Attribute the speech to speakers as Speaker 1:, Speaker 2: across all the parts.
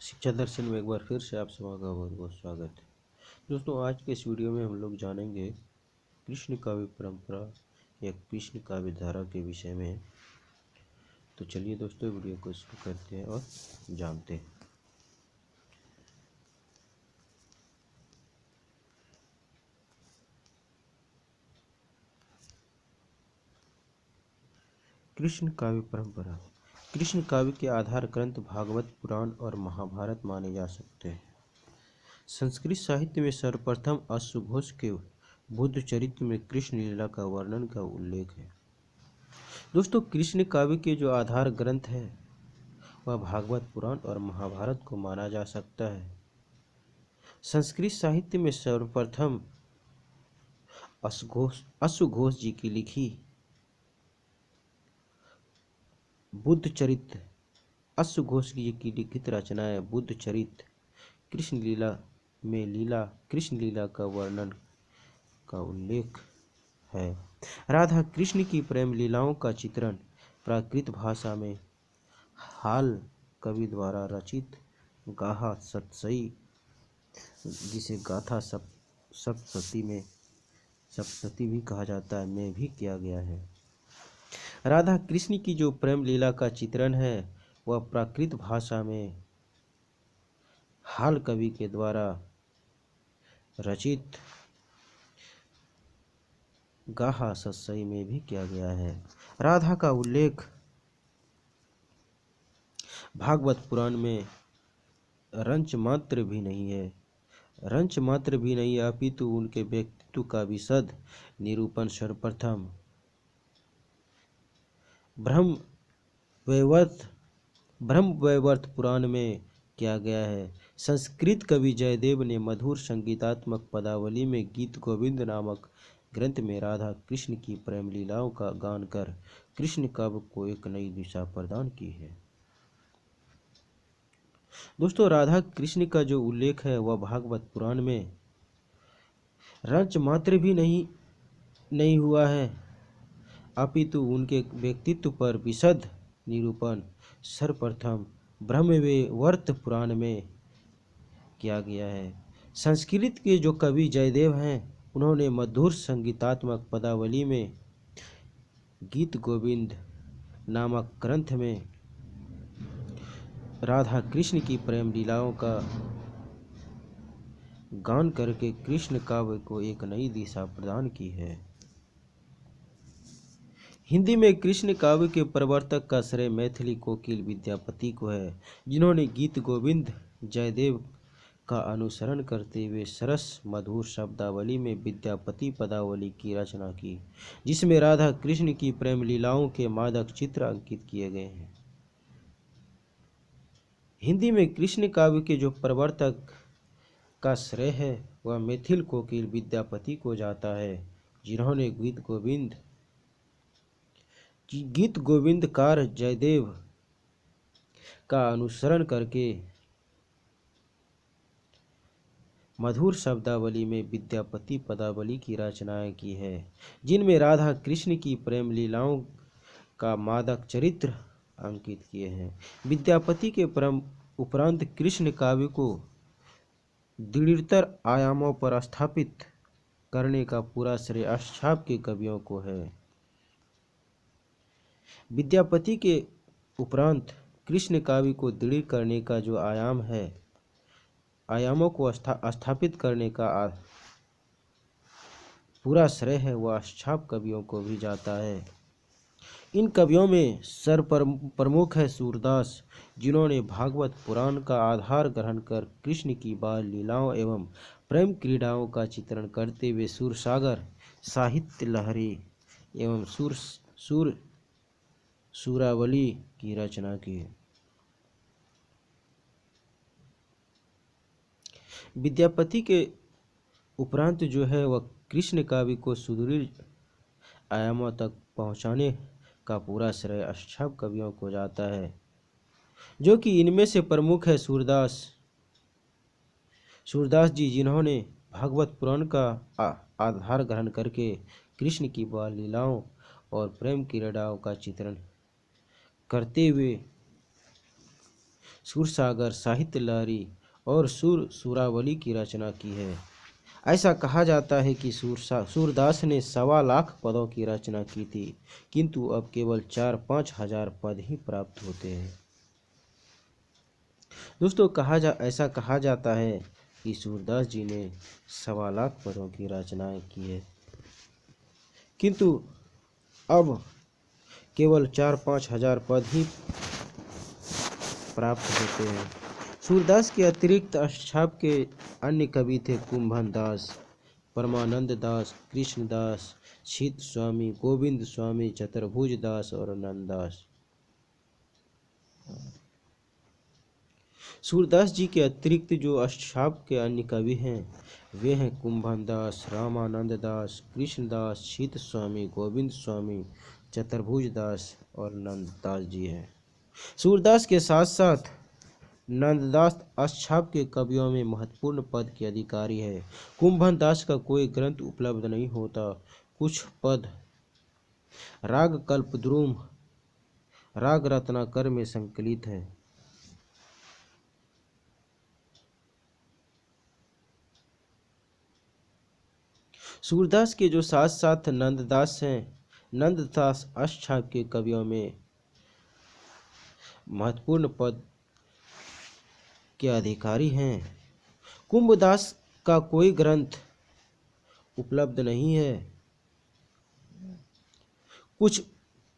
Speaker 1: शिक्षा दर्शन में एक बार फिर से आप सभी का बहुत बहुत स्वागत है। दोस्तों, आज के इस वीडियो में हम लोग जानेंगे कृष्ण काव्य परंपरा या कृष्ण काव्य धारा के विषय में। तो चलिए दोस्तों, वीडियो को शुरू करते हैं और जानते हैं। कृष्ण काव्य परंपरा। कृष्ण काव्य के आधार ग्रंथ भागवत पुराण और महाभारत माने जा सकते हैं। संस्कृत साहित्य में सर्वप्रथम अश्वघोष के बुद्ध चरित्र में कृष्ण लीला का वर्णन का उल्लेख है। दोस्तों, कृष्ण काव्य के जो आधार ग्रंथ है वह भागवत पुराण और महाभारत को माना जा सकता है। संस्कृत साहित्य में सर्वप्रथम अश्वघोष जी की लिखी बुद्ध चरित्र अश्वघोष जी की लिखित रचना है बुद्ध चरित्र कृष्ण लीला में कृष्ण लीला का वर्णन का उल्लेख है। राधा कृष्ण की प्रेम लीलाओं का चित्रण प्राकृत भाषा में हाल कवि द्वारा रचित गाथा सतसई, जिसे गाथा सप्तशती भी कहा जाता है, में भी किया गया है। राधा कृष्ण की जो प्रेम लीला का चित्रण है वह प्राकृत भाषा में हाल कवि के द्वारा रचित गाथा सतसई में भी किया गया है। राधा का उल्लेख भागवत पुराण में रंच मात्र भी नहीं है, अपितु उनके व्यक्तित्व का विशद निरूपण सर्वप्रथम ब्रह्मवैवर्त पुराण में किया गया है। संस्कृत कवि जयदेव ने मधुर संगीतात्मक पदावली में गीत गोविंद नामक ग्रंथ में राधा कृष्ण की प्रेम लीलाओं का गान कर कृष्ण काव्य को एक नई दिशा प्रदान की है। दोस्तों, राधा कृष्ण का जो उल्लेख है वह भागवत पुराण में रंच मात्र भी नहीं हुआ है, अपितु उनके व्यक्तित्व पर विशद निरूपण सर्वप्रथम ब्रह्मवैवर्त पुराण में किया गया है। संस्कृत के जो कवि जयदेव हैं उन्होंने मधुर संगीतात्मक पदावली में गीत गोविंद नामक ग्रंथ में राधा कृष्ण की प्रेम लीलाओं का गान करके कृष्ण काव्य को एक नई दिशा प्रदान की है। हिंदी में कृष्ण काव्य के प्रवर्तक का श्रेय मैथिली कोकिल विद्यापति को है, जिन्होंने गीत गोविंद जयदेव का अनुसरण करते हुए सरस मधुर शब्दावली में विद्यापति पदावली की रचना की, जिसमें राधा कृष्ण की प्रेम लीलाओं के मादक चित्र अंकित किए गए हैं। हिंदी में कृष्ण काव्य के जो प्रवर्तक का श्रेय है वह मैथिल कोकिल विद्यापति को जाता है, जिन्होंने गीत गोविंदकार जयदेव का अनुसरण करके मधुर शब्दावली में विद्यापति पदावली की रचनाएं की है, जिनमें राधा कृष्ण की प्रेम लीलाओं का मादक चरित्र अंकित किए हैं। विद्यापति के उपरांत कृष्ण काव्य को दृढ़तर आयामों पर स्थापित करने का पूरा श्रेय अष्टछाप के कवियों को है। विद्यापति के उपरांत कृष्ण काव्य को दृढ़ करने का जो आयामों को स्थापित करने का पूरा श्रेय है वह अष्टछाप कवियों को भी जाता है। इन कवियों में प्रमुख है सूरदास, जिन्होंने भागवत पुराण का आधार ग्रहण कर कृष्ण की बाल लीलाओं एवं प्रेम क्रीड़ाओं का चित्रण करते हुए सूरसागर साहित्य लहरी एवं सूरावली की रचना की। विद्यापति के उपरांत जो है वह कृष्ण काव्य को सुदृढ़ आयामों तक पहुंचाने का पूरा श्रेय अष्टछाप कवियों को जाता है, जो कि इनमें से प्रमुख है सूरदास जी, जिन्होंने भागवत पुराण का आधार ग्रहण करके कृष्ण की बाल लीलाओं और प्रेम क्रीड़ाओं का चित्रण करते हुए सूरसागर, साहित्य लहरी और सूरावली की रचना की है। ऐसा कहा जाता है कि सूरदास ने 1.25 लाख पदों की रचना की थी, किंतु अब केवल 4-5 हजार पद ही प्राप्त होते हैं। दोस्तों ऐसा कहा जाता है कि सूरदास जी ने 1.25 लाख पदों की रचनाएं की है, किंतु अब केवल 4-5 हजार पद ही प्राप्त होते हैं। सूरदास के अतिरिक्त अष्टछाप के अन्य कवि थे कुंभन दास, परमानंद दास, कृष्णदास, छीत स्वामी, गोविंद स्वामी, चतुर्भुज दास और नंददास। सूरदास जी के अतिरिक्त जो अष्टछाप के अन्य कवि हैं वे हैं कुंभन दास, रामानंद दास, कृष्णदास, छीत स्वामी, गोविंद स्वामी, चतुर्भुज दास और नंददास जी हैं। सूरदास के साथ साथ नंददास अष्टछाप के कवियों में महत्वपूर्ण पद के अधिकारी है। कुंभन दास का कोई ग्रंथ उपलब्ध नहीं होता। कुछ पद राग कल्पद्रुम, राग रत्नाकर में संकलित है। सूरदास के जो साथ साथ नंददास हैं, नंददास अष्टछाप के कवियों में महत्वपूर्ण पद के अधिकारी हैं। कुंभदास का कोई ग्रंथ उपलब्ध नहीं है।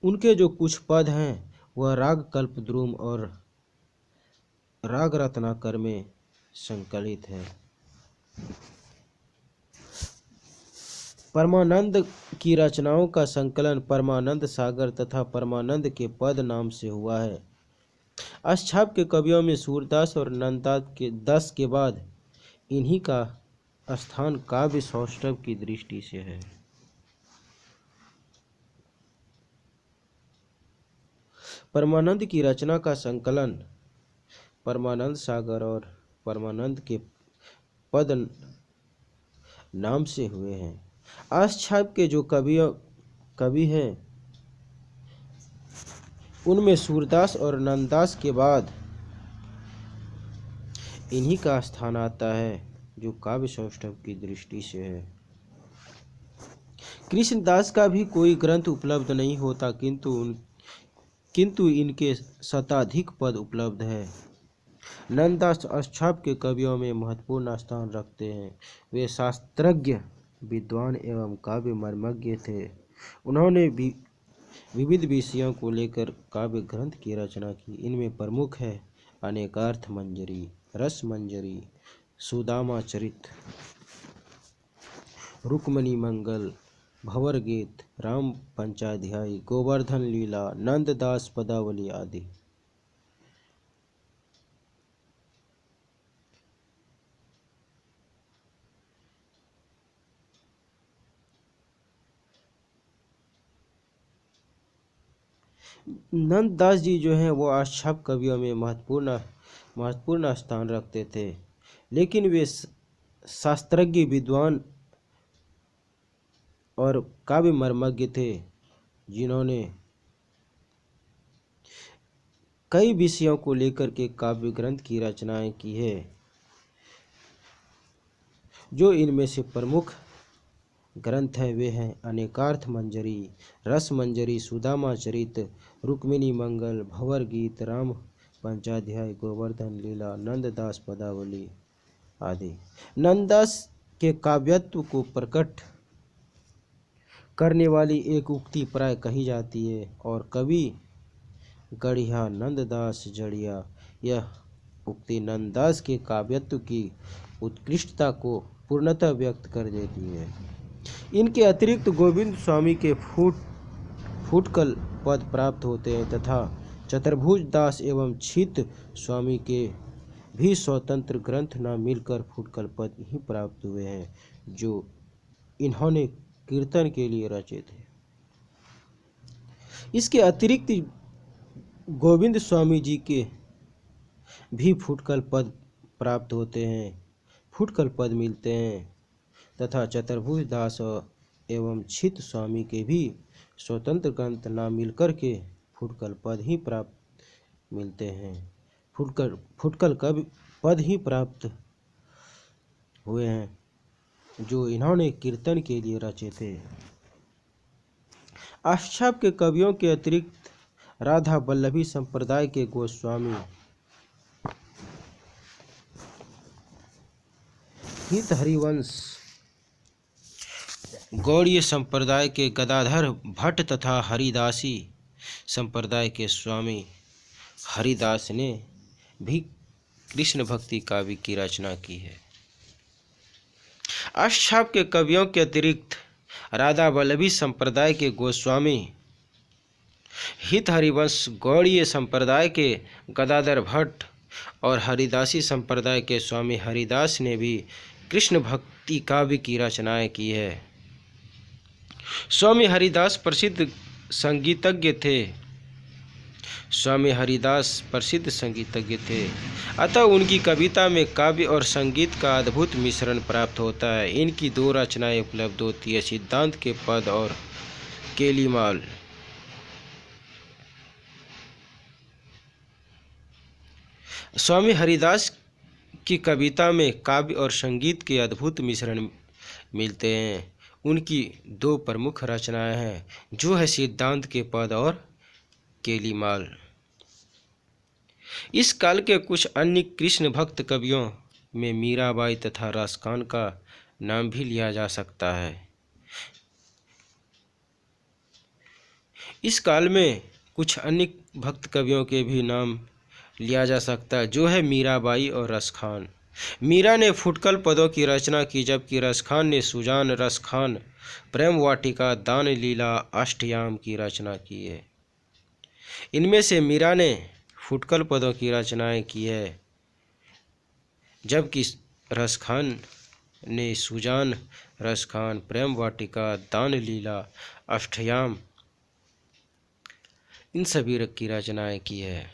Speaker 1: उनके जो कुछ पद हैं वह राग कल्पद्रुम और राग रत्नाकर में संकलित है। परमानंद की रचनाओं का संकलन परमानंद सागर तथा परमानंद के पद नाम से हुआ है। अष्टछाप के कवियों में सूरदास और नंददास के बाद इन्हीं का स्थान काव्य सौष्ठव की दृष्टि से है। परमानंद की रचना का संकलन परमानंद सागर और परमानंद के पद नाम से हुए हैं। अष्टछाप के जो कवि हैं उनमें सूरदास और नंददास के बाद इन्हीं का स्थान आता है जो काव्य सौष्ठव की दृष्टि से है। कृष्णदास का भी कोई ग्रंथ उपलब्ध नहीं होता, किंतु इनके शताधिक पद उपलब्ध है। नंददास अष्टछाप के कवियों में महत्वपूर्ण स्थान रखते हैं। वे शास्त्रज्ञ, विद्वान एवं काव्य मर्मज्ञ थे। उन्होंने विविध विषयों को लेकर काव्य ग्रंथ की रचना की। इनमें प्रमुख है अनेकार्थ मंजरी, रस मंजरी, सुदामा चरित, रुक्मणी मंगल, भंवर गीत, राम पंचाध्यायी, गोवर्धन लीला, नंददास पदावली आदि। नंददास जी जो हैं वो अष्टछाप कवियों में महत्वपूर्ण स्थान रखते थे, लेकिन वे शास्त्रज्ञ, विद्वान और काव्य मर्मज्ञ थे, जिन्होंने कई विषयों को लेकर के काव्य ग्रंथ की रचनाएं की है। जो इनमें से प्रमुख ग्रंथ हैं वे हैं अनेकार्थ मंजरी, रस मंजरी, सुदामा चरित, रुक्मिणी मंगल, भंवर गीत, राम पंचाध्याय, गोवर्धन लीला, नंददास पदावली आदि। नंददास के काव्यत्व को प्रकट करने वाली एक उक्ति प्राय कही जाती है और कवि गढ़िया नंददास जड़िया, यह उक्ति नंददास के काव्यत्व की उत्कृष्टता को पूर्णतः व्यक्त कर देती है। इनके अतिरिक्त गोविंद स्वामी के फुटकल पद प्राप्त होते हैं तथा चतुर्भुज दास एवं छीत स्वामी के भी स्वतंत्र ग्रंथ न मिलकर फुटकल पद ही प्राप्त हुए हैं, जो इन्होंने कीर्तन के लिए रचे थे। इसके अतिरिक्त गोविंद स्वामी जी के भी फुटकल पद प्राप्त होते हैं, फुटकल पद मिलते हैं तथा चतुर्भुज दास एवं छीत स्वामी के भी स्वतंत्र ग्रंथ ना मिलकर के फुटकल पद ही प्राप्त मिलते हैं। फुटकल कवि पद ही प्राप्त हुए हैं जो इन्होंने कीर्तन के लिए रचे थे। अष्टछाप के कवियों के अतिरिक्त राधा वल्लभी संप्रदाय के गोस्वामी हित हरिवंश, गौड़ीय संप्रदाय के गदाधर भट्ट तथा हरिदासी संप्रदाय के स्वामी हरिदास ने भी कृष्ण भक्ति काव्य की रचना की है। अष्टछाप के कवियों के अतिरिक्त राधा वल्लभी संप्रदाय के गोस्वामी हित हरिवंश, गौड़ीय संप्रदाय के गदाधर भट्ट और हरिदासी संप्रदाय के स्वामी हरिदास ने भी कृष्ण भक्ति काव्य की रचनाएं की है। स्वामी हरिदास प्रसिद्ध संगीतज्ञ थे। अतः उनकी कविता में काव्य और संगीत का अद्भुत मिश्रण प्राप्त होता है। इनकी दो रचनाएं उपलब्ध होती है, सिद्धांत के पद और केलीमाल। स्वामी हरिदास की कविता में काव्य और संगीत के अद्भुत मिश्रण मिलते हैं। उनकी दो प्रमुख रचनाएं हैं, जो है सिद्धांत के पद और केलीमाल। इस काल के कुछ अन्य कृष्ण भक्त कवियों में मीराबाई तथा रसखान का नाम भी लिया जा सकता है। इस काल में कुछ अन्य भक्त कवियों के भी नाम लिया जा सकता है, जो है मीराबाई और रसखान। मीरा ने फुटकल पदों की रचना की, जबकि रसखान ने सुजान, रसखान, प्रेम वाटिका, दान लीला, अष्टयाम की रचना की है। इनमें से मीरा ने फुटकल पदों की रचनाएं की है, जबकि रसखान ने सुजान, रसखान, प्रेम वाटिका, दान लीला, अष्टयाम इन सभी की रचनाएं की है।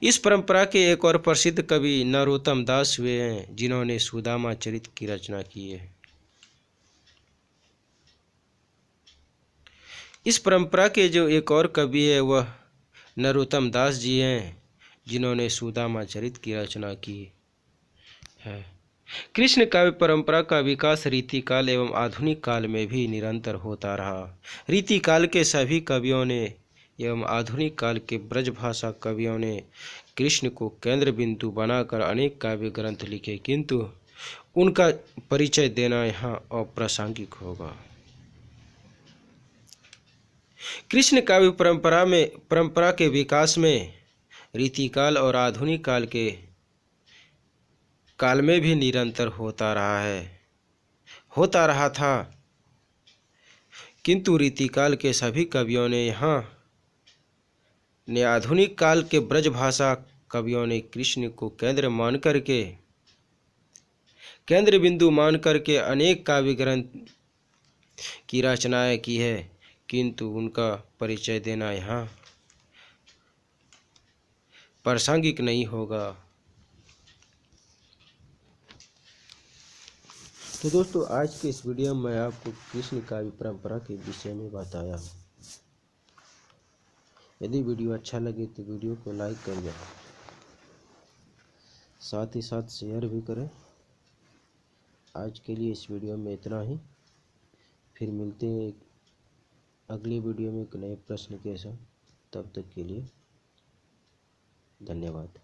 Speaker 1: इस परंपरा के एक और प्रसिद्ध कवि नरोत्तम दास हुए हैं, जिन्होंने सुदामा चरित्र की रचना की है। इस परंपरा के जो एक और कवि है वह नरोत्तम दास जी हैं, जिन्होंने सुदामा चरित्र की रचना की है। कृष्ण काव्य परंपरा का विकास रीतिकाल एवं आधुनिक काल में भी निरंतर होता रहा। रीतिकाल के सभी कवियों ने एवं आधुनिक काल के ब्रजभाषा कवियों ने कृष्ण को केंद्र बिंदु बनाकर अनेक काव्य ग्रंथ लिखे, किंतु उनका परिचय देना यहाँ अप्रासंगिक होगा। कृष्ण काव्य परंपरा के विकास में रीतिकाल और आधुनिक काल में भी निरंतर होता रहा था, किंतु रीतिकाल के सभी कवियों ने आधुनिक काल के ब्रजभाषा कवियों ने कृष्ण को केंद्र बिंदु मान करके अनेक काव्य ग्रंथ की रचनाएं की है, किंतु उनका परिचय देना यहाँ प्रासंगिक नहीं होगा। तो दोस्तों, आज के इस वीडियो में आपको कृष्ण काव्य परंपरा के विषय में बताया। यदि वीडियो अच्छा लगे तो वीडियो को लाइक करिए, साथ ही साथ शेयर भी करें। आज के लिए इस वीडियो में इतना ही। फिर मिलते हैं अगले वीडियो में एक नए प्रश्न के साथ। तब तक के लिए धन्यवाद।